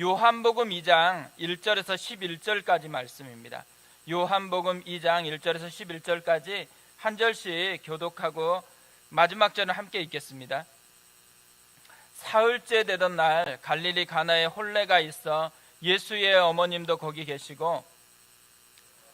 요한복음 2장 1절에서 11절까지 말씀입니다. 요한복음 2장 1절에서 11절까지 한 절씩 교독하고 마지막 절은 함께 읽겠습니다. 사흘째 되던 날 갈릴리 가나에 혼례가 있어 예수의 어머님도 거기 계시고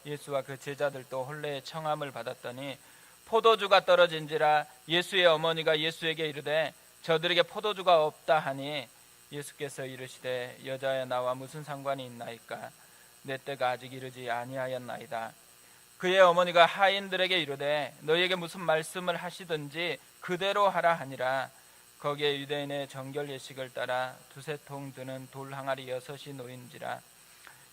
예수와 그 제자들도 혼례의 청함을 받았더니 포도주가 떨어진지라 예수의 어머니가 예수에게 이르되 저들에게 포도주가 없다 하니 예수께서 이르시되 여자여 나와 무슨 상관이 있나이까 내 때가 아직 이르지 아니하였나이다. 그의 어머니가 하인들에게 이르되 너희에게 무슨 말씀을 하시든지 그대로 하라 하니라. 거기에 유대인의 정결 예식을 따라 두세 통 드는 돌 항아리 6이 놓인지라.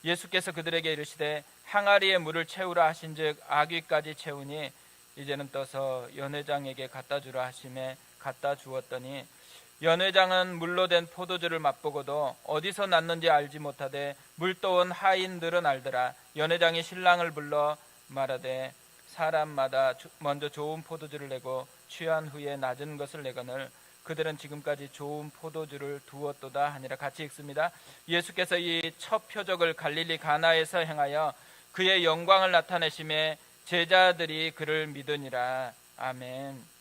예수께서 그들에게 이르시되 항아리에 물을 채우라 하신즉 아귀까지 채우니 이제는 떠서 연회장에게 갖다 주라 하심에 갖다 주었더니 연회장은 물로 된 포도주를 맛보고도 어디서 났는지 알지 못하되 물떠온 하인들은 알더라. 연회장이 신랑을 불러 말하되 사람마다 먼저 좋은 포도주를 내고 취한 후에 낮은 것을 내거늘 그들은 지금까지 좋은 포도주를 두었도다 하니라. 같이 읽습니다. 예수께서 이 첫 표적을 갈릴리 가나에서 행하여 그의 영광을 나타내심에 제자들이 그를 믿으니라. 아멘.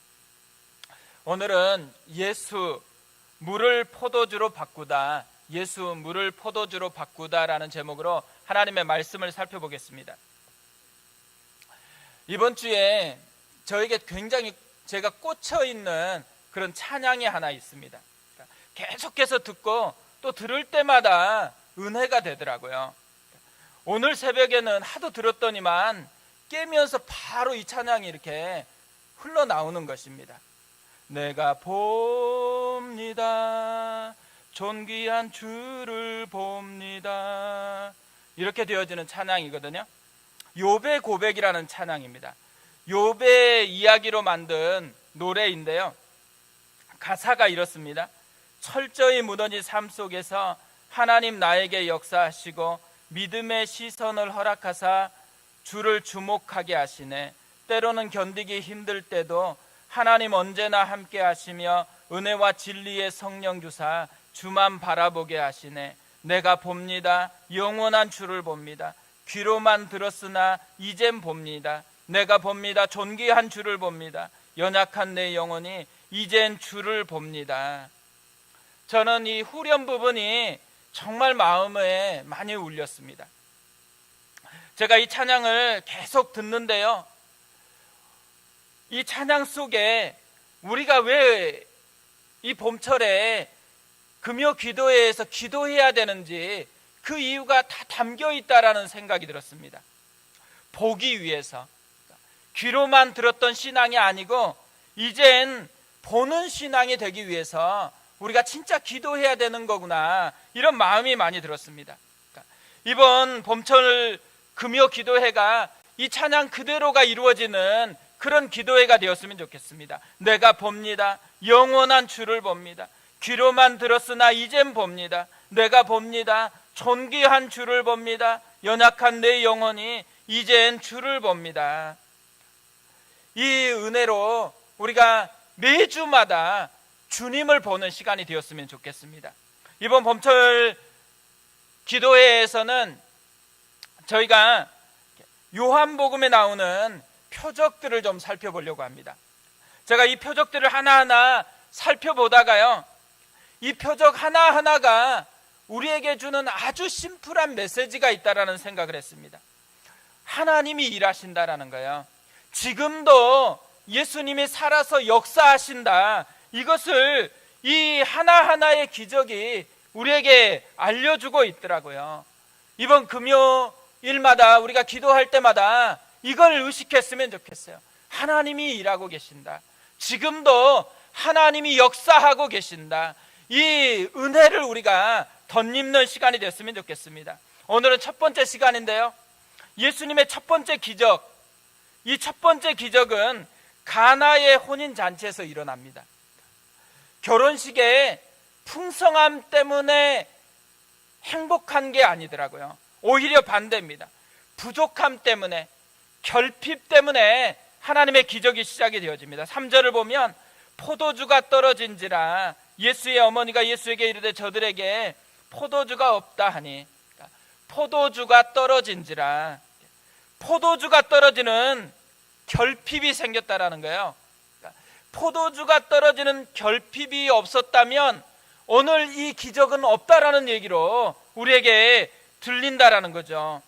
오늘은 예수 물을 포도주로 바꾸다, 예수 물을 포도주로 바꾸다라는 제목으로 하나님의 말씀을 살펴보겠습니다. 이번 주에 저에게 굉장히 제가 꽂혀 있는 그런 찬양이 하나 있습니다. 계속해서 듣고 또 들을 때마다 은혜가 되더라고요. 오늘 새벽에는 하도 들었더니만 깨면서 바로 이 찬양이 이렇게 흘러나오는 것입니다. 내가 봅니다. 존귀한 주를 봅니다. 이렇게 되어지는 찬양이거든요. 욥의 고백이라는 찬양입니다. 욥의 이야기로 만든 노래인데요. 가사가 이렇습니다. 철저히 무너진 삶 속에서 하나님 나에게 역사하시고 믿음의 시선을 허락하사 주를 주목하게 하시네. 때로는 견디기 힘들 때도 하나님 언제나 함께 하시며 은혜와 진리의 성령 주사 주만 바라보게 하시네. 내가 봅니다. 영원한 주를 봅니다. 귀로만 들었으나 이젠 봅니다. 내가 봅니다. 존귀한 주를 봅니다. 연약한 내 영혼이 이젠 주를 봅니다. 저는 이 후렴 부분이 정말 마음에 많이 울렸습니다. 제가 이 찬양을 계속 듣는데요, 이 찬양 속에 우리가 왜 이 봄철에 금요 기도회에서 기도해야 되는지 그 이유가 다 담겨 있다라는 생각이 들었습니다. 보기 위해서, 귀로만 들었던 신앙이 아니고 이젠 보는 신앙이 되기 위해서 우리가 진짜 기도해야 되는 거구나, 이런 마음이 많이 들었습니다. 이번 봄철 금요 기도회가 이 찬양 그대로가 이루어지는 그런 기도회가 되었으면 좋겠습니다. 내가 봅니다. 영원한 주를 봅니다. 귀로만 들었으나 이젠 봅니다. 내가 봅니다. 존귀한 주를 봅니다. 연약한 내 영혼이 이젠 주를 봅니다. 이 은혜로 우리가 매주마다 주님을 보는 시간이 되었으면 좋겠습니다. 이번 봄철 기도회에서는 저희가 요한복음에 나오는 표적들을 좀 살펴보려고 합니다. 제가 이 표적들을 하나하나 살펴보다가요, 이 표적 하나하나가 우리에게 주는 아주 심플한 메시지가 있다라는 생각을 했습니다. 하나님이 일하신다라는 거예요. 지금도 예수님이 살아서 역사하신다, 이것을 이 하나하나의 기적이 우리에게 알려주고 있더라고요. 이번 금요일마다 우리가 기도할 때마다 이걸 의식했으면 좋겠어요. 하나님이 일하고 계신다. 지금도 하나님이 역사하고 계신다. 이 은혜를 우리가 덧입는 시간이 됐으면 좋겠습니다. 오늘은 첫 번째 시간인데요, 예수님의 첫 번째 기적, 이 첫 번째 기적은 가나의 혼인잔치에서 일어납니다. 결혼식의 풍성함 때문에 행복한 게 아니더라고요. 오히려 반대입니다. 부족함 때문에, 결핍 때문에 하나님의 기적이 시작이 되어집니다. 3절을 보면 포도주가 떨어진지라 예수의 어머니가 예수에게 이르되 저들에게 포도주가 없다 하니 포도주가 떨어진지라. 포도주가 떨어지는 결핍이 생겼다라는 거예요. 포도주가 떨어지는 결핍이 없었다면 오늘 이 기적은 없다라는 얘기로 우리에게 들린다라는 거죠.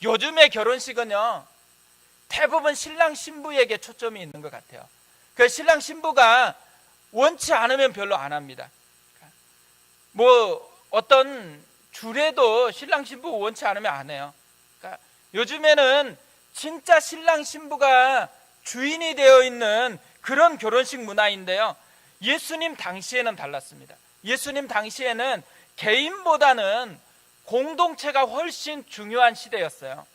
요즘의 결혼식은요, 대부분 신랑 신부에게 초점이 있는 것 같아요. 그 신랑 신부가 원치 않으면 별로 안 합니다. 뭐 어떤 주례도 신랑 신부 원치 않으면 안 해요. 그러니까 요즘에는 진짜 신랑 신부가 주인이 되어 있는 그런 결혼식 문화인데요, 예수님 당시에는 달랐습니다. 예수님 당시에는 개인보다는 공동체가 훨씬 중요한 시대였어요.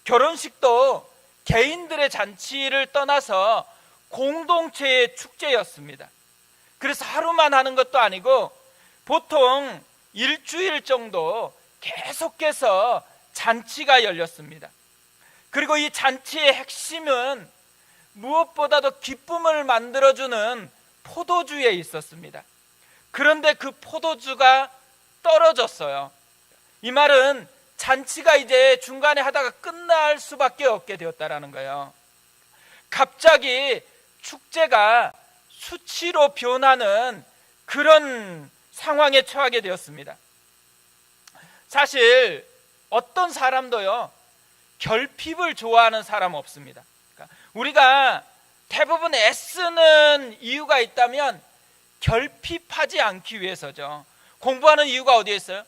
결혼식도 개인들의 잔치를 떠나서 공동체의 축제였습니다. 그래서 하루만 하는 것도 아니고 보통 일주일 정도 계속해서 잔치가 열렸습니다. 그리고 이 잔치의 핵심은 무엇보다도 기쁨을 만들어주는 포도주에 있었습니다. 그런데 그 포도주가 떨어졌어요. 이 말은 잔치가 이제 중간에 하다가 끝날 수밖에 없게 되었다라는 거예요. 갑자기 축제가 수치로 변하는 그런 상황에 처하게 되었습니다. 사실 어떤 사람도요, 결핍을 좋아하는 사람 없습니다. 그러니까 우리가 대부분 애쓰는 이유가 있다면 결핍하지 않기 위해서죠. 공부하는 이유가 어디에 있어요?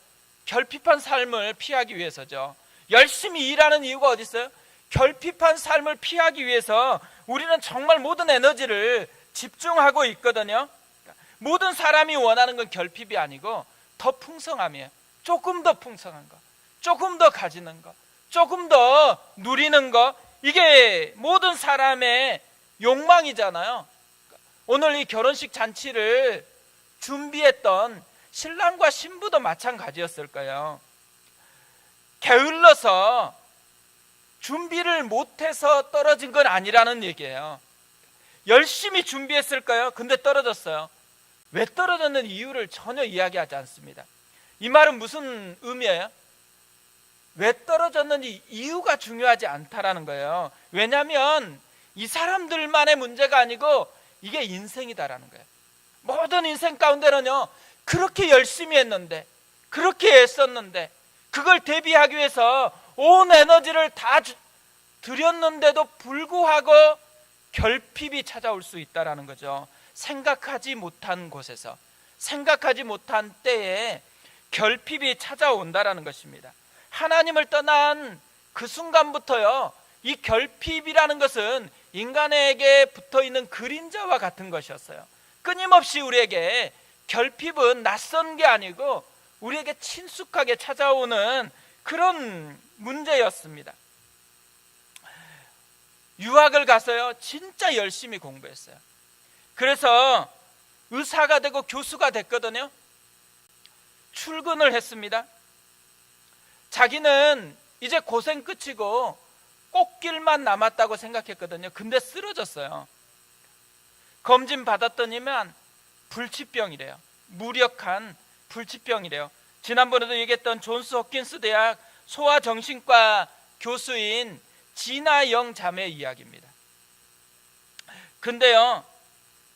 결핍한 삶을 피하기 위해서죠. 열심히 일하는 이유가 어디 있어요? 결핍한 삶을 피하기 위해서 우리는 정말 모든 에너지를 집중하고 있거든요. 모든 사람이 원하는 건 결핍이 아니고 더 풍성함이에요. 조금 더 풍성한 거, 조금 더 가지는 거, 조금 더 누리는 거, 이게 모든 사람의 욕망이잖아요. 오늘 이 결혼식 잔치를 준비했던 신랑과 신부도 마찬가지였을 거예요. 게을러서 준비를 못해서 떨어진 건 아니라는 얘기예요. 열심히 준비했을까요? 근데 떨어졌어요. 왜 떨어졌는 이유를 전혀 이야기하지 않습니다. 이 말은 무슨 의미예요? 왜 떨어졌는지 이유가 중요하지 않다라는 거예요. 왜냐하면 이 사람들만의 문제가 아니고 이게 인생이다라는 거예요. 모든 인생 가운데는요, 그렇게 열심히 했는데, 그렇게 애썼는데, 그걸 대비하기 위해서 온 에너지를 다 들였는데도 불구하고 결핍이 찾아올 수 있다라는 거죠. 생각하지 못한 곳에서, 생각하지 못한 때에 결핍이 찾아온다라는 것입니다. 하나님을 떠난 그 순간부터요, 이 결핍이라는 것은 인간에게 붙어있는 그림자와 같은 것이었어요. 끊임없이 우리에게 결핍은 낯선 게 아니고 우리에게 친숙하게 찾아오는 그런 문제였습니다. 유학을 가서요, 진짜 열심히 공부했어요. 그래서 의사가 되고 교수가 됐거든요. 출근을 했습니다. 자기는 이제 고생 끝이고 꽃길만 남았다고 생각했거든요. 근데 쓰러졌어요. 검진 받았더니만 불치병이래요. 무력한 불치병이래요. 지난번에도 얘기했던 존스 홉킨스 대학 소아정신과 교수인 진아영 자매 이야기입니다. 근데요,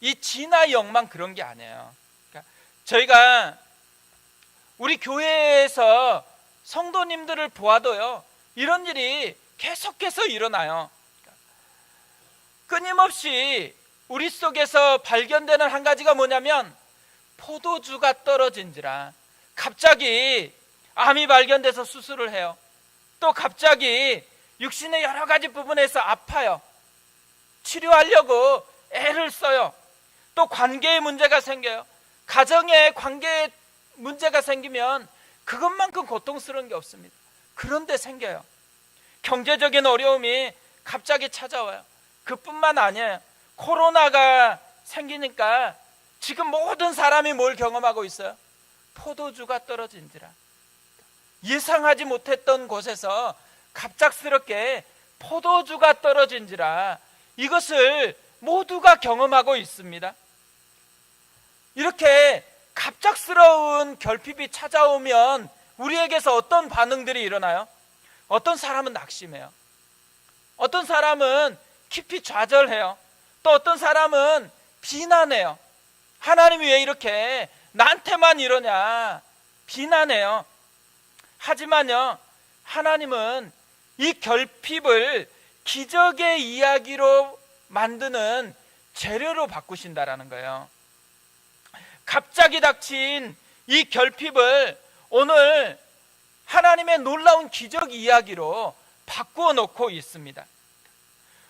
이 진아영만 그런 게 아니에요. 그러니까 저희가 우리 교회에서 성도님들을 보아도요, 이런 일이 계속해서 일어나요. 끊임없이 우리 속에서 발견되는 한 가지가 뭐냐면 포도주가 떨어진지라. 갑자기 암이 발견돼서 수술을 해요. 또 갑자기 육신의 여러 가지 부분에서 아파요. 치료하려고 애를 써요. 또 관계에 문제가 생겨요. 가정에 관계에 문제가 생기면 그것만큼 고통스러운 게 없습니다. 그런데 생겨요. 경제적인 어려움이 갑자기 찾아와요. 그뿐만 아니에요. 코로나가 생기니까 지금 모든 사람이 뭘 경험하고 있어요? 포도주가 떨어진지라. 예상하지 못했던 곳에서 갑작스럽게 포도주가 떨어진지라. 이것을 모두가 경험하고 있습니다. 이렇게 갑작스러운 결핍이 찾아오면 우리에게서 어떤 반응들이 일어나요? 어떤 사람은 낙심해요. 어떤 사람은 깊이 좌절해요. 또 어떤 사람은 비난해요. 하나님이 왜 이렇게 나한테만 이러냐 비난해요. 하지만요, 하나님은 이 결핍을 기적의 이야기로 만드는 재료로 바꾸신다라는 거예요. 갑자기 닥친 이 결핍을 오늘 하나님의 놀라운 기적 이야기로 바꾸어 놓고 있습니다.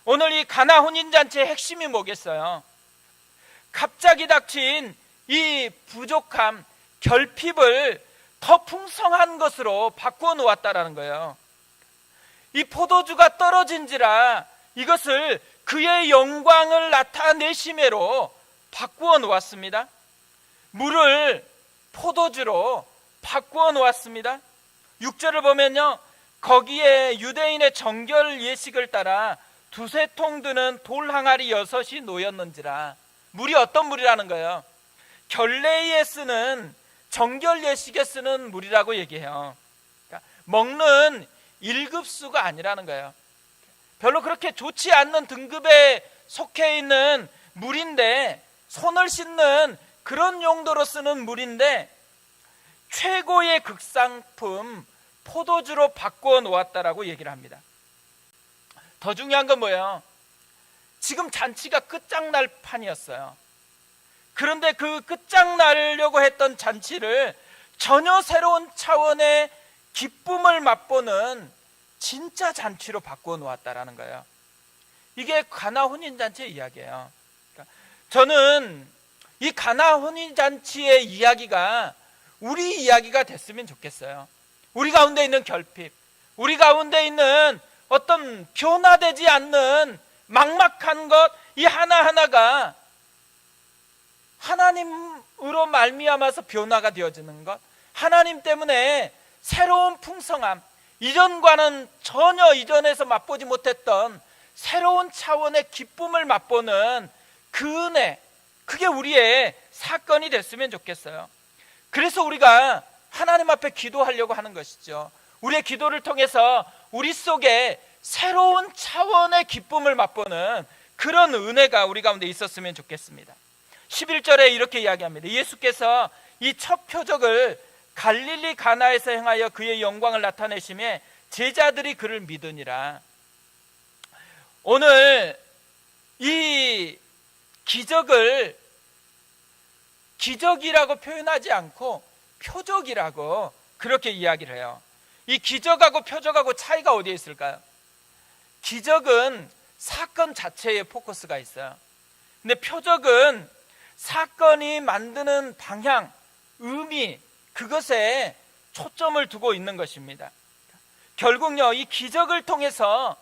오늘 이 가나 혼인잔치의 핵심이 뭐겠어요? 갑자기 닥친 이 부족함, 결핍을 더 풍성한 것으로 바꾸어 놓았다라는 거예요. 이 포도주가 떨어진지라 이것을 그의 영광을 나타내심으로 바꾸어 놓았습니다. 물을 포도주로 바꾸어 놓았습니다. 6절을 보면요, 거기에 유대인의 정결 예식을 따라 두세 통 드는 돌 항아리 6이 놓였는지라. 물이 어떤 물이라는 거예요? 결례에 쓰는, 정결 예식에 쓰는 물이라고 얘기해요. 그러니까 먹는 1급수가 아니라는 거예요. 별로 그렇게 좋지 않는 등급에 속해 있는 물인데, 손을 씻는 그런 용도로 쓰는 물인데 최고의 극상품 포도주로 바꾸어 놓았다라고 얘기를 합니다. 더 중요한 건 뭐예요? 지금 잔치가 끝장날 판이었어요. 그런데 그 끝장나려고 했던 잔치를 전혀 새로운 차원의 기쁨을 맛보는 진짜 잔치로 바꾸어 놓았다라는 거예요. 이게 가나 혼인잔치의 이야기예요. 그러니까 저는 이 가나 혼인잔치의 이야기가 우리 이야기가 됐으면 좋겠어요. 우리 가운데 있는 결핍, 우리 가운데 있는 어떤 변화되지 않는 막막한 것, 이 하나하나가 하나님으로 말미암아서 변화가 되어지는 것, 하나님 때문에 새로운 풍성함, 이전과는 전혀 이전에서 맛보지 못했던 새로운 차원의 기쁨을 맛보는 그 은혜, 그게 우리의 사건이 됐으면 좋겠어요. 그래서 우리가 하나님 앞에 기도하려고 하는 것이죠. 우리의 기도를 통해서 우리 속에 새로운 차원의 기쁨을 맛보는 그런 은혜가 우리 가운데 있었으면 좋겠습니다. 11절에 이렇게 이야기합니다. 예수께서 이 첫 표적을 갈릴리 가나에서 행하여 그의 영광을 나타내심에 제자들이 그를 믿으니라. 오늘 이 기적을 기적이라고 표현하지 않고 표적이라고 그렇게 이야기를 해요. 이 기적하고 표적하고 차이가 어디에 있을까요? 기적은 사건 자체에 포커스가 있어요. 근데 표적은 사건이 만드는 방향, 의미, 그것에 초점을 두고 있는 것입니다. 결국요, 이 기적을 통해서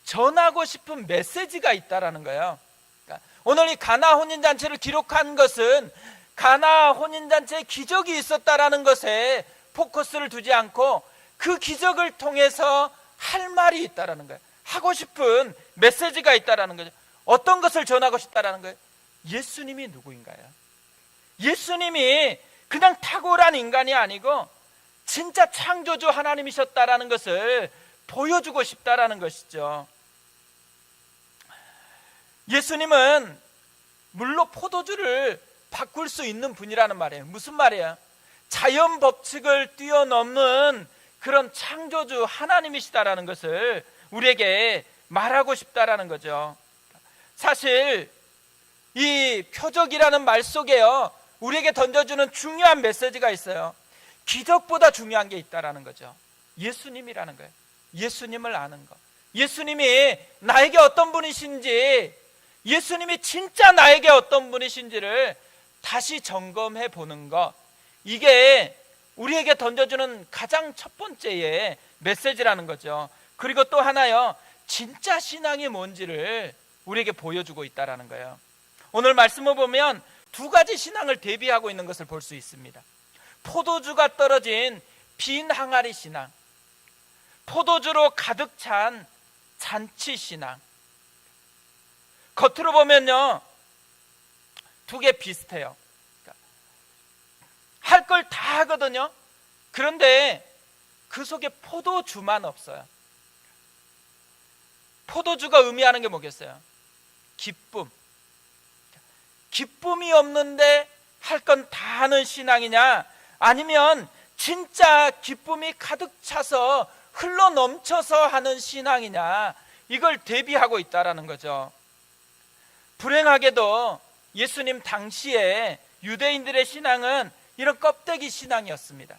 전하고 싶은 메시지가 있다라는 거예요. 그러니까 오늘 이 가나 혼인잔치를 기록한 것은 가나 혼인잔치에 기적이 있었다라는 것에 포커스를 두지 않고 그 기적을 통해서 할 말이 있다라는 거예요. 하고 싶은 메시지가 있다라는 거죠. 어떤 것을 전하고 싶다라는 거예요? 예수님이 누구인가요? 예수님이 그냥 탁월한 인간이 아니고 진짜 창조주 하나님이셨다라는 것을 보여주고 싶다라는 것이죠. 예수님은 물로 포도주를 바꿀 수 있는 분이라는 말이에요. 무슨 말이에요? 자연 법칙을 뛰어넘는 그런 창조주 하나님이시다라는 것을 우리에게 말하고 싶다라는 거죠. 사실 이 표적이라는 말 속에요, 우리에게 던져주는 중요한 메시지가 있어요. 기적보다 중요한 게 있다라는 거죠. 예수님이라는 거예요. 예수님을 아는 것, 예수님이 나에게 어떤 분이신지, 예수님이 진짜 나에게 어떤 분이신지를 다시 점검해 보는 것, 이게 우리에게 던져주는 가장 첫 번째의 메시지라는 거죠. 그리고 또 하나요, 진짜 신앙이 뭔지를 우리에게 보여주고 있다는 거예요. 오늘 말씀을 보면 두 가지 신앙을 대비하고 있는 것을 볼 수 있습니다. 포도주가 떨어진 빈 항아리 신앙, 포도주로 가득 찬 잔치 신앙. 겉으로 보면요, 두 개 비슷해요. 할 걸 다 하거든요. 그런데 그 속에 포도주만 없어요. 포도주가 의미하는 게 뭐겠어요? 기쁨. 기쁨이 없는데 할 건 다 하는 신앙이냐, 아니면 진짜 기쁨이 가득 차서 흘러 넘쳐서 하는 신앙이냐, 이걸 대비하고 있다라는 거죠. 불행하게도 예수님 당시에 유대인들의 신앙은 이런 껍데기 신앙이었습니다.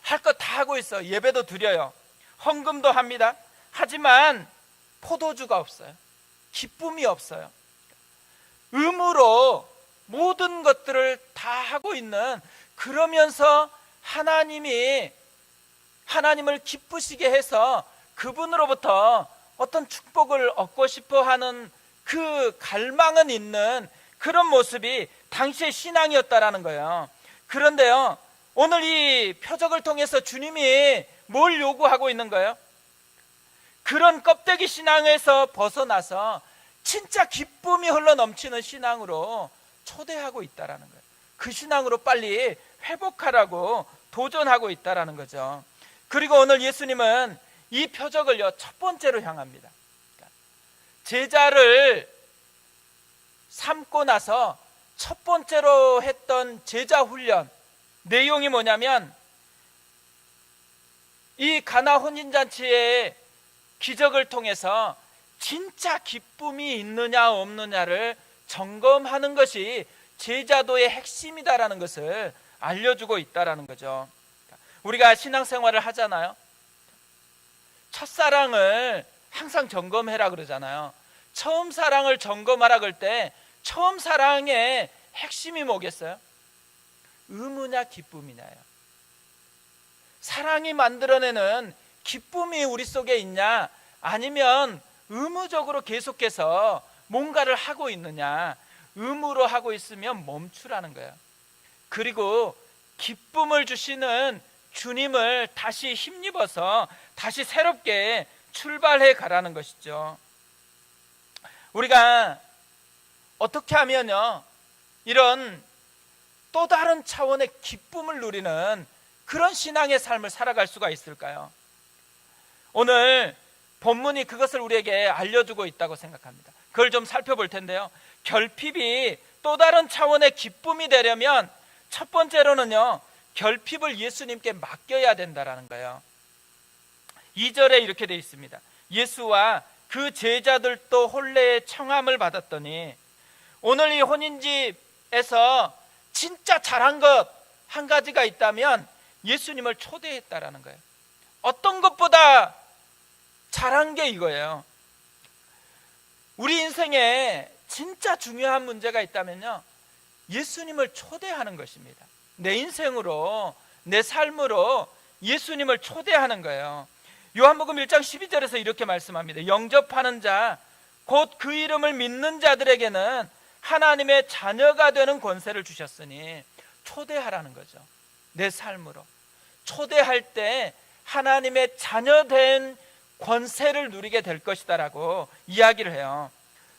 할 거 다 하고 있어. 예배도 드려요. 헌금도 합니다. 하지만 포도주가 없어요. 기쁨이 없어요. 의무로 모든 것들을 다 하고 있는, 그러면서 하나님을 기쁘시게 해서 그분으로부터 어떤 축복을 얻고 싶어 하는 그 갈망은 있는 그런 모습이 당시의 신앙이었다라는 거예요. 그런데요, 오늘 이 표적을 통해서 주님이 뭘 요구하고 있는 거예요? 그런 껍데기 신앙에서 벗어나서 진짜 기쁨이 흘러 넘치는 신앙으로 초대하고 있다라는 거예요. 그 신앙으로 빨리 회복하라고 도전하고 있다라는 거죠. 그리고 오늘 예수님은 이 표적을요, 첫 번째로 향합니다. 제자를 삼고 나서 첫 번째로 했던 제자 훈련 내용이 뭐냐면, 이 가나 혼인잔치의 기적을 통해서 진짜 기쁨이 있느냐 없느냐를 점검하는 것이 제자도의 핵심이다라는 것을 알려주고 있다라는 거죠. 우리가 신앙생활을 하잖아요. 첫사랑을 항상 점검해라 그러잖아요. 처음 사랑을 점검하라 그럴 때 처음 사랑의 핵심이 뭐겠어요? 의무냐 기쁨이냐요. 사랑이 만들어내는 기쁨이 우리 속에 있냐, 아니면 의무적으로 계속해서 뭔가를 하고 있느냐. 의무로 하고 있으면 멈추라는 거예요. 그리고 기쁨을 주시는 주님을 다시 힘입어서 다시 새롭게 출발해 가라는 것이죠. 우리가 어떻게 하면요, 이런 또 다른 차원의 기쁨을 누리는 그런 신앙의 삶을 살아갈 수가 있을까요? 오늘 본문이 그것을 우리에게 알려주고 있다고 생각합니다. 그걸 좀 살펴볼 텐데요, 결핍이 또 다른 차원의 기쁨이 되려면 첫 번째로는요, 결핍을 예수님께 맡겨야 된다라는 거예요. 2절에 이렇게 되어 있습니다. 예수와 그 제자들도 혼례의 청함을 받았더니, 오늘 이 혼인집에서 진짜 잘한 것 한 가지가 있다면 예수님을 초대했다라는 거예요. 어떤 것보다 잘한 게 이거예요. 우리 인생에 진짜 중요한 문제가 있다면요, 예수님을 초대하는 것입니다. 내 인생으로, 내 삶으로 예수님을 초대하는 거예요. 요한복음 1장 12절에서 이렇게 말씀합니다. 영접하는 자, 곧 그 이름을 믿는 자들에게는 하나님의 자녀가 되는 권세를 주셨으니, 초대하라는 거죠. 내 삶으로 초대할 때 하나님의 자녀된 권세를 누리게 될 것이다 라고 이야기를 해요.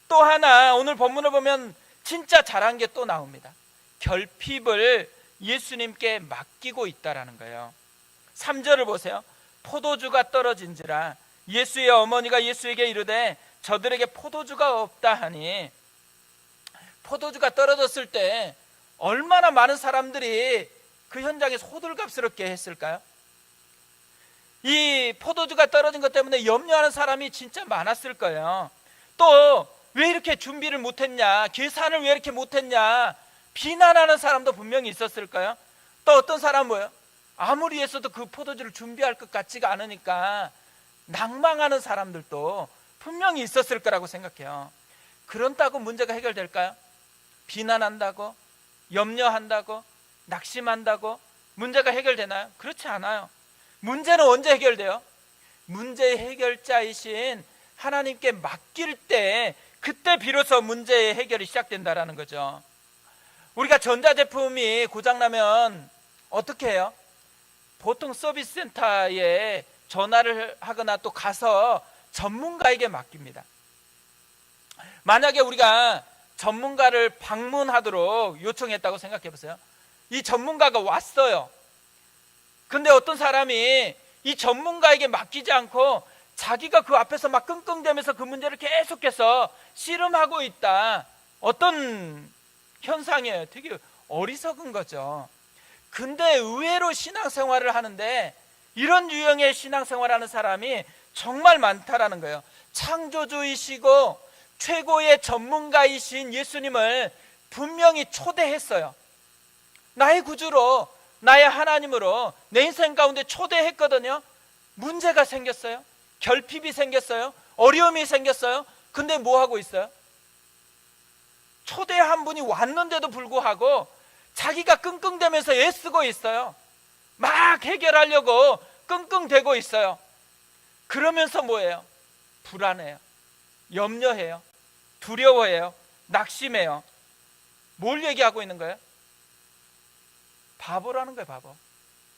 또 하나 오늘 본문을 보면 진짜 잘한 게 또 나옵니다. 결핍을 예수님께 맡기고 있다라는 거예요. 3절을 보세요. 포도주가 떨어진지라 예수의 어머니가 예수에게 이르되 저들에게 포도주가 없다 하니, 포도주가 떨어졌을 때 얼마나 많은 사람들이 그 현장에서 호들갑스럽게 했을까요? 이 포도주가 떨어진 것 때문에 염려하는 사람이 진짜 많았을 거예요. 또 왜 이렇게 준비를 못했냐, 계산을 왜 이렇게 못했냐 비난하는 사람도 분명히 있었을까요? 또 어떤 사람은 뭐예요? 아무리 했어도 그 포도주를 준비할 것 같지가 않으니까 낭망하는 사람들도 분명히 있었을 거라고 생각해요. 그런다고 문제가 해결될까요? 비난한다고, 염려한다고, 낙심한다고 문제가 해결되나요? 그렇지 않아요. 문제는 언제 해결돼요? 문제의 해결자이신 하나님께 맡길 때, 그때 비로소 문제의 해결이 시작된다라는 거죠. 우리가 전자제품이 고장나면 어떻게 해요? 보통 서비스 센터에 전화를 하거나 또 가서 전문가에게 맡깁니다. 만약에 우리가 전문가를 방문하도록 요청했다고 생각해 보세요. 이 전문가가 왔어요. 근데 어떤 사람이 이 전문가에게 맡기지 않고 자기가 그 앞에서 막 끙끙대면서 그 문제를 계속해서 씨름하고 있다. 어떤 현상이에요. 되게 어리석은 거죠. 근데 의외로 신앙생활을 하는데 이런 유형의 신앙생활하는 사람이 정말 많다라는 거예요. 창조주이시고 최고의 전문가이신 예수님을 분명히 초대했어요. 나의 구주로, 나의 하나님으로 내 인생 가운데 초대했거든요. 문제가 생겼어요. 결핍이 생겼어요. 어려움이 생겼어요. 근데 뭐 하고 있어요? 초대한 분이 왔는데도 불구하고 자기가 끙끙대면서 애쓰고 있어요. 막 해결하려고 끙끙대고 있어요. 그러면서 뭐예요? 불안해요. 염려해요. 두려워해요. 낙심해요. 뭘 얘기하고 있는 거예요? 바보라는 거예요, 바보.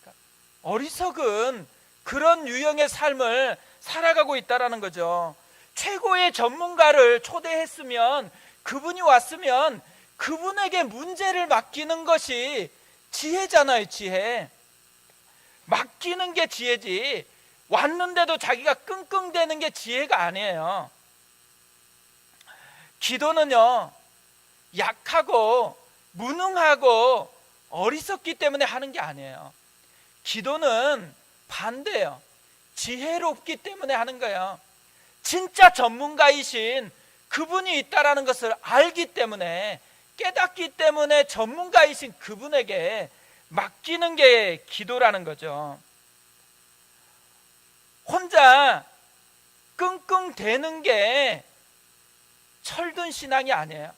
그러니까 어리석은 그런 유형의 삶을 살아가고 있다는 거죠. 최고의 전문가를 초대했으면, 그분이 왔으면 그분에게 문제를 맡기는 것이 지혜잖아요, 지혜. 맡기는 게 지혜지, 왔는데도 자기가 끙끙대는 게 지혜가 아니에요. 기도는요, 약하고 무능하고 어리석기 때문에 하는 게 아니에요. 기도는 반대예요. 지혜롭기 때문에 하는 거예요. 진짜 전문가이신 그분이 있다라는 것을 알기 때문에, 깨닫기 때문에 전문가이신 그분에게 맡기는 게 기도라는 거죠. 혼자 끙끙대는 게 철든 신앙이 아니에요.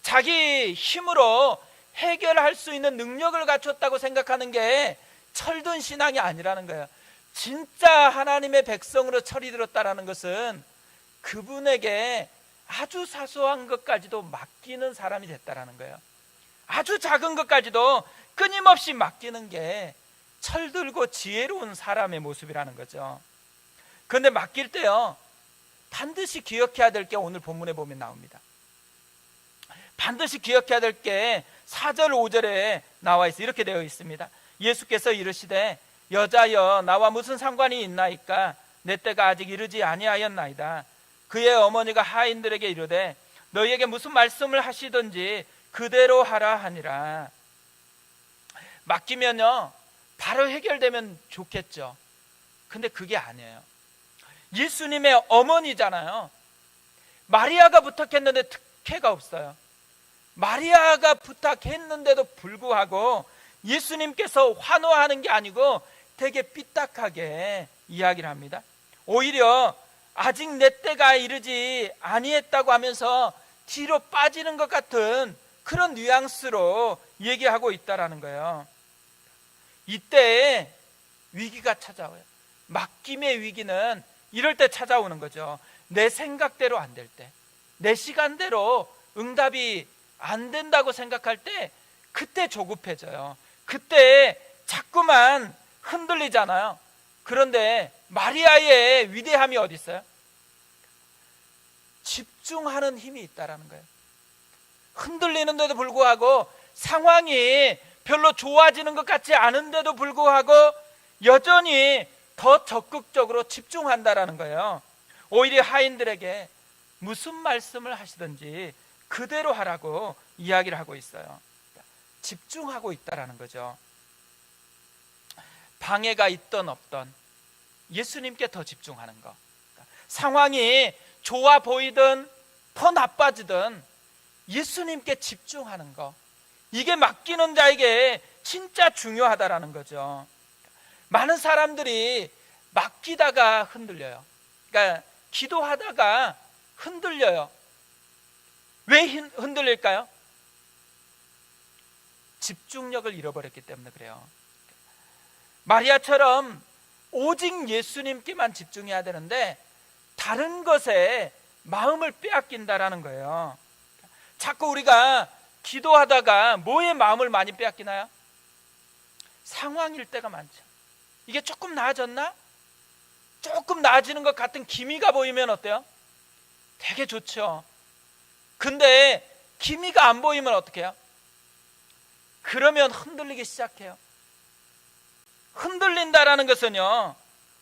자기 힘으로 해결할 수 있는 능력을 갖췄다고 생각하는 게 철든 신앙이 아니라는 거예요. 진짜 하나님의 백성으로 철이 들었다라는 것은 그분에게 아주 사소한 것까지도 맡기는 사람이 됐다라는 거예요. 아주 작은 것까지도 끊임없이 맡기는 게 철들고 지혜로운 사람의 모습이라는 거죠. 그런데 맡길 때요, 반드시 기억해야 될 게 오늘 본문에 보면 나옵니다. 반드시 기억해야 될 게 4절 5절에 나와 있어요. 이렇게 되어 있습니다. 예수께서 이르시되 여자여 나와 무슨 상관이 있나이까? 내 때가 아직 이르지 아니하였나이다. 그의 어머니가 하인들에게 이르되 너희에게 무슨 말씀을 하시든지 그대로 하라 하니라. 맡기면요 바로 해결되면 좋겠죠. 근데 그게 아니에요. 예수님의 어머니잖아요. 마리아가 부탁했는데 특혜가 없어요. 마리아가 부탁했는데도 불구하고 예수님께서 환호하는 게 아니고 되게 삐딱하게 이야기를 합니다. 오히려 아직 내 때가 이르지 아니했다고 하면서 뒤로 빠지는 것 같은 그런 뉘앙스로 얘기하고 있다라는 거예요. 이때 위기가 찾아와요. 맡김의 위기는 이럴 때 찾아오는 거죠. 내 생각대로 안 될 때, 내 시간대로 응답이 안 된다고 생각할 때, 그때 조급해져요. 그때 자꾸만 흔들리잖아요. 그런데 마리아의 위대함이 어디 있어요? 집중하는 힘이 있다라는 거예요. 흔들리는데도 불구하고, 상황이 별로 좋아지는 것 같지 않은데도 불구하고 여전히 더 적극적으로 집중한다라는 거예요. 오히려 하인들에게 무슨 말씀을 하시든지 그대로 하라고 이야기를 하고 있어요. 집중하고 있다라는 거죠. 방해가 있던 없던 예수님께 더 집중하는 거. 상황이 좋아 보이든 더 나빠지든 예수님께 집중하는 거. 이게 맡기는 자에게 진짜 중요하다라는 거죠. 많은 사람들이 맡기다가 흔들려요. 그러니까 기도하다가 흔들려요. 왜 흔들릴까요? 집중력을 잃어버렸기 때문에 그래요. 마리아처럼 오직 예수님께만 집중해야 되는데 다른 것에 마음을 빼앗긴다라는 거예요. 자꾸 우리가 기도하다가 뭐에 마음을 많이 빼앗기나요? 상황일 때가 많죠. 이게 조금 나아졌나? 조금 나아지는 것 같은 기미가 보이면 어때요? 되게 좋죠. 근데 기미가 안 보이면 어떻게 해요? 그러면 흔들리기 시작해요. 흔들린다라는 것은요,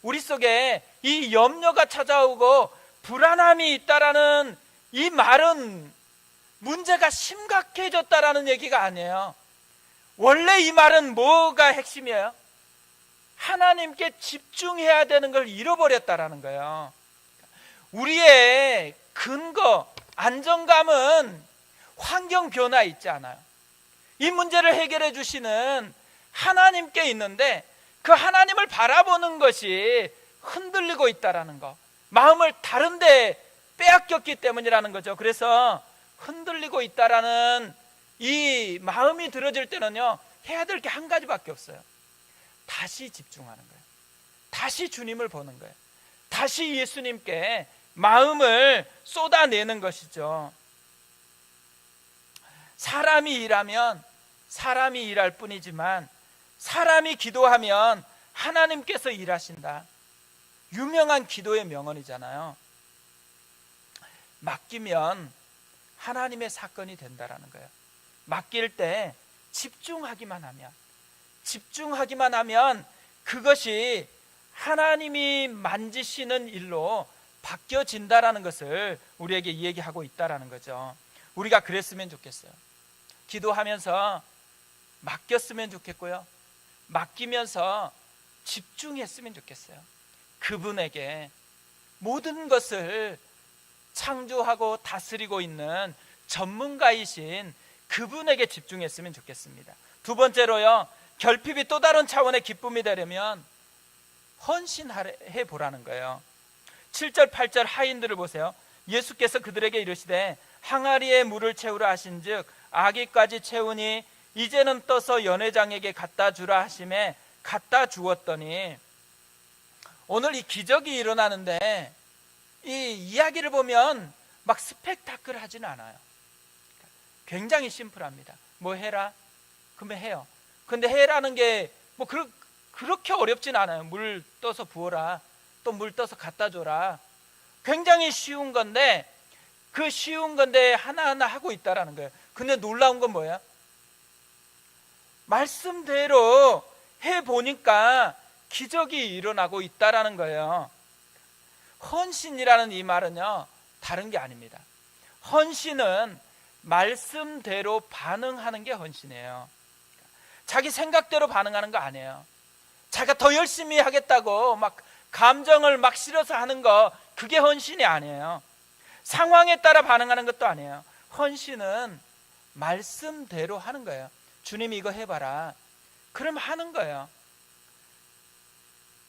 우리 속에 이 염려가 찾아오고 불안함이 있다라는 이 말은 문제가 심각해졌다라는 얘기가 아니에요. 원래 이 말은 뭐가 핵심이에요? 하나님께 집중해야 되는 걸 잃어버렸다라는 거예요. 우리의 근거, 안정감은 환경 변화에 있지 않아요. 이 문제를 해결해 주시는 하나님께 있는데 그 하나님을 바라보는 것이 흔들리고 있다라는 거, 마음을 다른 데 빼앗겼기 때문이라는 거죠. 그래서 흔들리고 있다라는 이 마음이 들어질 때는요, 해야 될 게 한 가지밖에 없어요. 다시 집중하는 거예요. 다시 주님을 보는 거예요. 다시 예수님께 마음을 쏟아내는 것이죠. 사람이 일하면 사람이 일할 뿐이지만 사람이 기도하면 하나님께서 일하신다. 유명한 기도의 명언이잖아요. 맡기면 하나님의 사건이 된다라는 거예요. 맡길 때 집중하기만 하면 그것이 하나님이 만지시는 일로 바뀌어진다라는 것을 우리에게 얘기하고 있다라는 거죠. 우리가 그랬으면 좋겠어요. 기도하면서 맡겼으면 좋겠고요, 맡기면서 집중했으면 좋겠어요. 그분에게 모든 것을 창조하고 다스리고 있는 전문가이신 그분에게 집중했으면 좋겠습니다. 두 번째로요, 결핍이 또 다른 차원의 기쁨이 되려면 헌신해 보라는 거예요. 7절 8절 하인들을 보세요. 예수께서 그들에게 이르시되 항아리에 물을 채우라 하신즉 아기까지 채우니 이제는 떠서 연회장에게 갖다 주라 하심에 갖다 주었더니, 오늘 이 기적이 일어나는데 이 이야기를 보면 막 스펙타클 하지는 않아요. 굉장히 심플합니다. 뭐 해라? 그러면 해요. 근데 해라는 게 뭐 그렇게 어렵진 않아요. 물 떠서 부어라, 또 물 떠서 갖다 줘라. 굉장히 쉬운 건데, 그 쉬운 건데 하나하나 하고 있다라는 거예요. 근데 놀라운 건 뭐예요? 말씀대로 해보니까 기적이 일어나고 있다라는 거예요. 헌신이라는 이 말은요, 다른 게 아닙니다. 헌신은 말씀대로 반응하는 게 헌신이에요. 자기 생각대로 반응하는 거 아니에요. 자기가 더 열심히 하겠다고 막 감정을 막 실어서 하는 거, 그게 헌신이 아니에요. 상황에 따라 반응하는 것도 아니에요. 헌신은 말씀대로 하는 거예요. 주님이 이거 해봐라, 그럼 하는 거예요.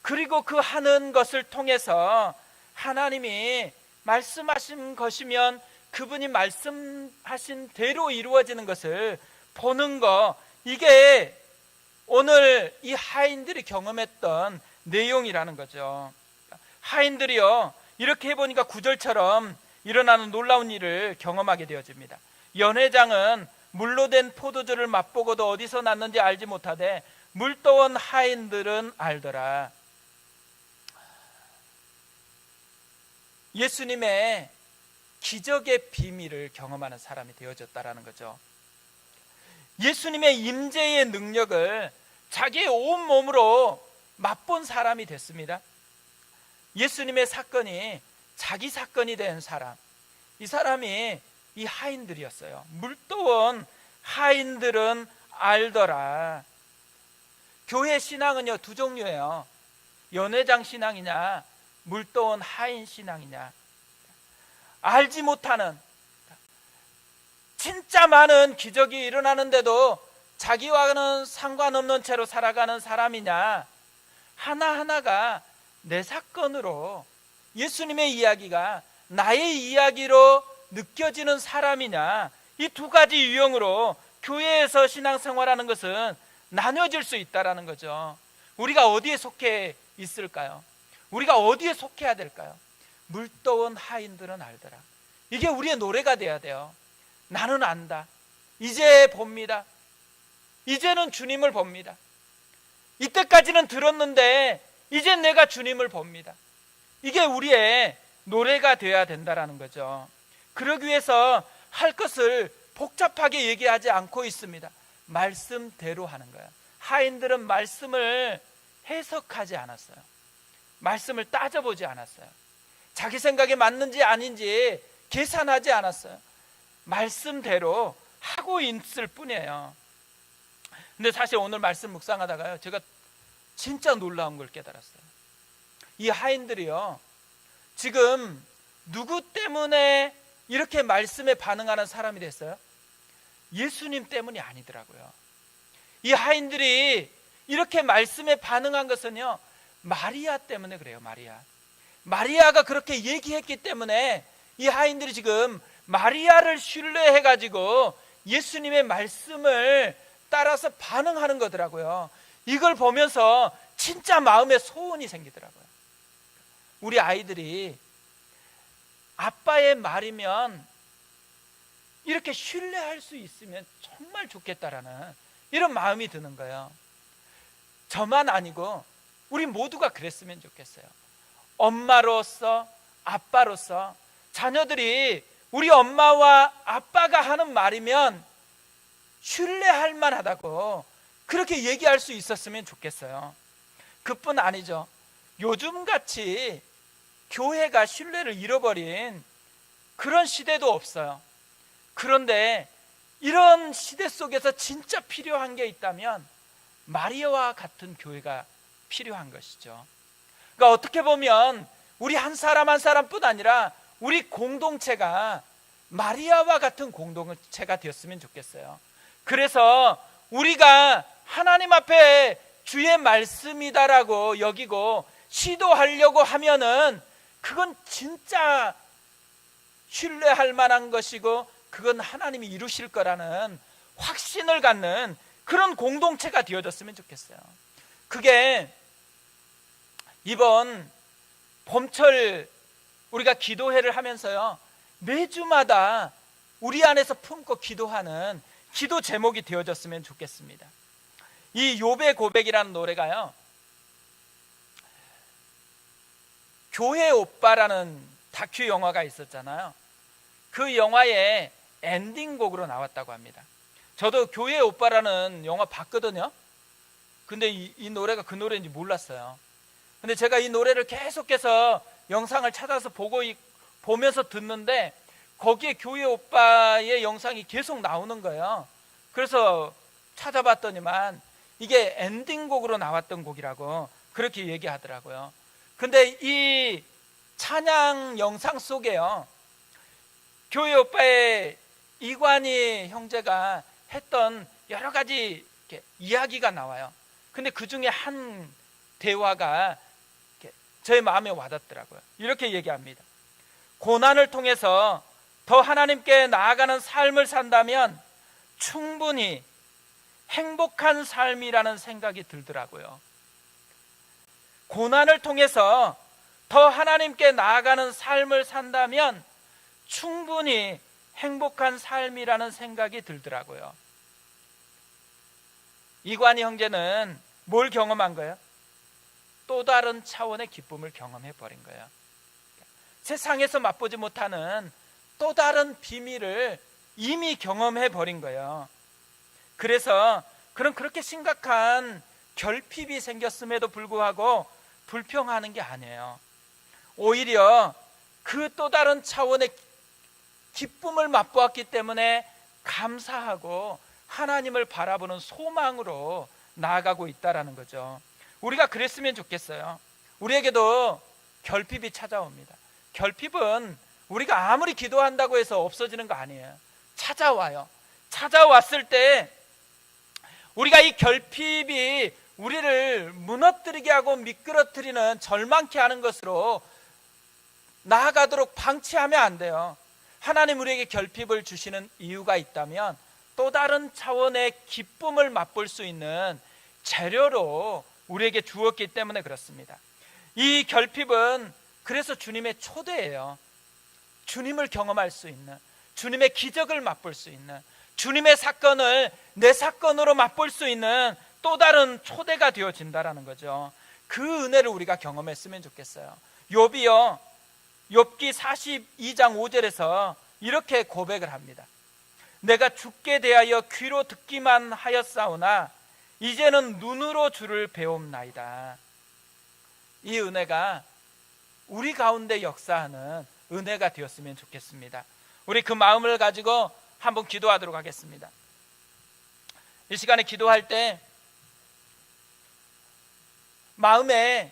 그리고 그 하는 것을 통해서 하나님이 말씀하신 것이면 그분이 말씀하신 대로 이루어지는 것을 보는 거, 이게 오늘 이 하인들이 경험했던 내용이라는 거죠. 하인들이요, 이렇게 해보니까 9절처럼 일어나는 놀라운 일을 경험하게 되어집니다. 연회장은 물로 된 포도주를 맛보고도 어디서 났는지 알지 못하되 물떠온 하인들은 알더라. 예수님의 기적의 비밀을 경험하는 사람이 되어졌다라는 거죠. 예수님의 임재의 능력을 자기의 온몸으로 맛본 사람이 됐습니다. 예수님의 사건이 자기 사건이 된 사람, 이 사람이 이 하인들이었어요. 물떠온 하인들은 알더라. 교회 신앙은요, 두 종류예요. 연회장 신앙이냐, 물떠온 하인 신앙이냐. 알지 못하는, 진짜 많은 기적이 일어나는데도 자기와는 상관없는 채로 살아가는 사람이냐, 하나하나가 내 사건으로, 예수님의 이야기가 나의 이야기로 느껴지는 사람이냐, 이 두 가지 유형으로 교회에서 신앙생활하는 것은 나눠질 수 있다는 거죠. 우리가 어디에 속해 있을까요? 우리가 어디에 속해야 될까요? 물떠온 하인들은 알더라. 이게 우리의 노래가 돼야 돼요. 나는 안다. 이제 봅니다. 이제는 주님을 봅니다. 이때까지는 들었는데 이제 내가 주님을 봅니다. 이게 우리의 노래가 되어야 된다는 거죠. 그러기 위해서 할 것을 복잡하게 얘기하지 않고 있습니다. 말씀대로 하는 거예요. 하인들은 말씀을 해석하지 않았어요. 말씀을 따져보지 않았어요. 자기 생각에 맞는지 아닌지 계산하지 않았어요. 말씀대로 하고 있을 뿐이에요. 근데 사실 오늘 말씀 묵상하다가요, 제가 진짜 놀라운 걸 깨달았어요. 이 하인들이요, 지금 누구 때문에 이렇게 말씀에 반응하는 사람이 됐어요? 예수님 때문이 아니더라고요. 이 하인들이 이렇게 말씀에 반응한 것은요, 마리아 때문에 그래요. 마리아가 그렇게 얘기했기 때문에 이 하인들이 지금 마리아를 신뢰해가지고 예수님의 말씀을 따라서 반응하는 거더라고요. 이걸 보면서 진짜 마음에 소원이 생기더라고요. 우리 아이들이 아빠의 말이면 이렇게 신뢰할 수 있으면 정말 좋겠다라는 이런 마음이 드는 거예요. 저만 아니고 우리 모두가 그랬으면 좋겠어요. 엄마로서, 아빠로서 자녀들이 우리 엄마와 아빠가 하는 말이면 신뢰할 만하다고 그렇게 얘기할 수 있었으면 좋겠어요. 그뿐 아니죠. 요즘같이 교회가 신뢰를 잃어버린 그런 시대도 없어요. 그런데 이런 시대 속에서 진짜 필요한 게 있다면 마리아와 같은 교회가 필요한 것이죠. 그러니까 어떻게 보면 우리 한 사람 한 사람뿐 아니라 우리 공동체가 마리아와 같은 공동체가 되었으면 좋겠어요. 그래서 우리가 하나님 앞에 주의 말씀이다라고 여기고 시도하려고 하면은 그건 진짜 신뢰할 만한 것이고 그건 하나님이 이루실 거라는 확신을 갖는 그런 공동체가 되어졌으면 좋겠어요. 그게 이번 봄철 우리가 기도회를 하면서요, 매주마다 우리 안에서 품고 기도하는 기도 제목이 되어졌으면 좋겠습니다. 이 욥의 고백이라는 노래가요, 교회 오빠라는 다큐 영화가 있었잖아요. 그 영화의 엔딩곡으로 나왔다고 합니다. 저도 교회 오빠라는 영화 봤거든요. 근데 이 노래가 그 노래인지 몰랐어요. 근데 제가 이 노래를 계속해서 영상을 찾아서 보면서 듣는데 거기에 교회 오빠의 영상이 계속 나오는 거예요. 그래서 찾아봤더니만 이게 엔딩곡으로 나왔던 곡이라고 그렇게 얘기하더라고요. 근데 이 찬양 영상 속에요, 교회 오빠의 이관희 형제가 했던 여러 가지 이렇게 이야기가 나와요. 근데 그 중에 한 대화가 제 마음에 와닿더라고요. 이렇게 얘기합니다. 고난을 통해서 더 하나님께 나아가는 삶을 산다면 충분히 행복한 삶이라는 생각이 들더라고요. 고난을 통해서 더 하나님께 나아가는 삶을 산다면 충분히 행복한 삶이라는 생각이 들더라고요. 이관희 형제는 뭘 경험한 거예요? 또 다른 차원의 기쁨을 경험해 버린 거예요. 세상에서 맛보지 못하는 또 다른 비밀을 이미 경험해 버린 거예요. 그래서 그렇게 심각한 결핍이 생겼음에도 불구하고 불평하는 게 아니에요. 오히려 그 또 다른 차원의 기쁨을 맛보았기 때문에 감사하고 하나님을 바라보는 소망으로 나아가고 있다라는 거죠. 우리가 그랬으면 좋겠어요. 우리에게도 결핍이 찾아옵니다. 결핍은 우리가 아무리 기도한다고 해서 없어지는 거 아니에요. 찾아와요. 찾아왔을 때 우리가 이 결핍이 우리를 무너뜨리게 하고 미끄러뜨리는 절망케 하는 것으로 나아가도록 방치하면 안 돼요. 하나님 우리에게 결핍을 주시는 이유가 있다면 또 다른 차원의 기쁨을 맛볼 수 있는 재료로 우리에게 주었기 때문에 그렇습니다. 이 결핍은 그래서 주님의 초대예요. 주님을 경험할 수 있는, 주님의 기적을 맛볼 수 있는, 주님의 사건을 내 사건으로 맛볼 수 있는 또 다른 초대가 되어진다라는 거죠. 그 은혜를 우리가 경험했으면 좋겠어요. 욥기 42장 5절에서 이렇게 고백을 합니다. 내가 죽게 대하여 귀로 듣기만 하였사오나 이제는 눈으로 주를 배움나이다. 이 은혜가 우리 가운데 역사하는 은혜가 되었으면 좋겠습니다. 우리 그 마음을 가지고 한번 기도하도록 하겠습니다. 이 시간에 기도할 때 마음에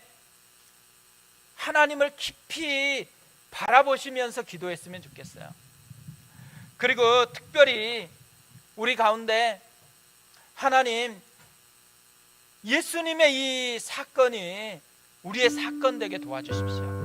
하나님을 깊이 바라보시면서 기도했으면 좋겠어요. 그리고 특별히 우리 가운데 하나님, 예수님의 이 사건이 우리의 사건 되게 도와주십시오.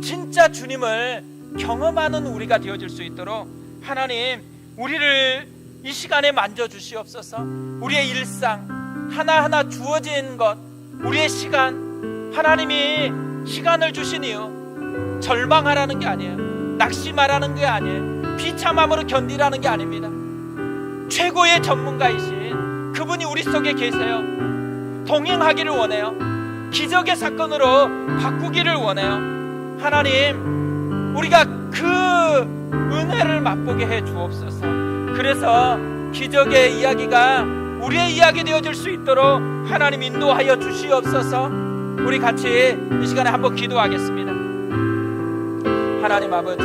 진짜 주님을 경험하는 우리가 되어질 수 있도록 하나님, 우리를 이 시간에 만져주시옵소서. 우리의 일상 하나하나 주어진 것, 우리의 시간, 하나님이 시간을 주신 이유 절망하라는 게 아니에요. 낙심하라는 게 아니에요. 비참함으로 견디라는 게 아닙니다. 최고의 전문가이신 그분이 우리 속에 계세요. 동행하기를 원해요. 기적의 사건으로 바꾸기를 원해요. 하나님, 우리가 그 은혜를 맛보게 해 주옵소서. 그래서 기적의 이야기가 우리의 이야기 되어질 수 있도록 하나님 인도하여 주시옵소서. 우리 같이 이 시간에 한번 기도하겠습니다. 하나님 아버지,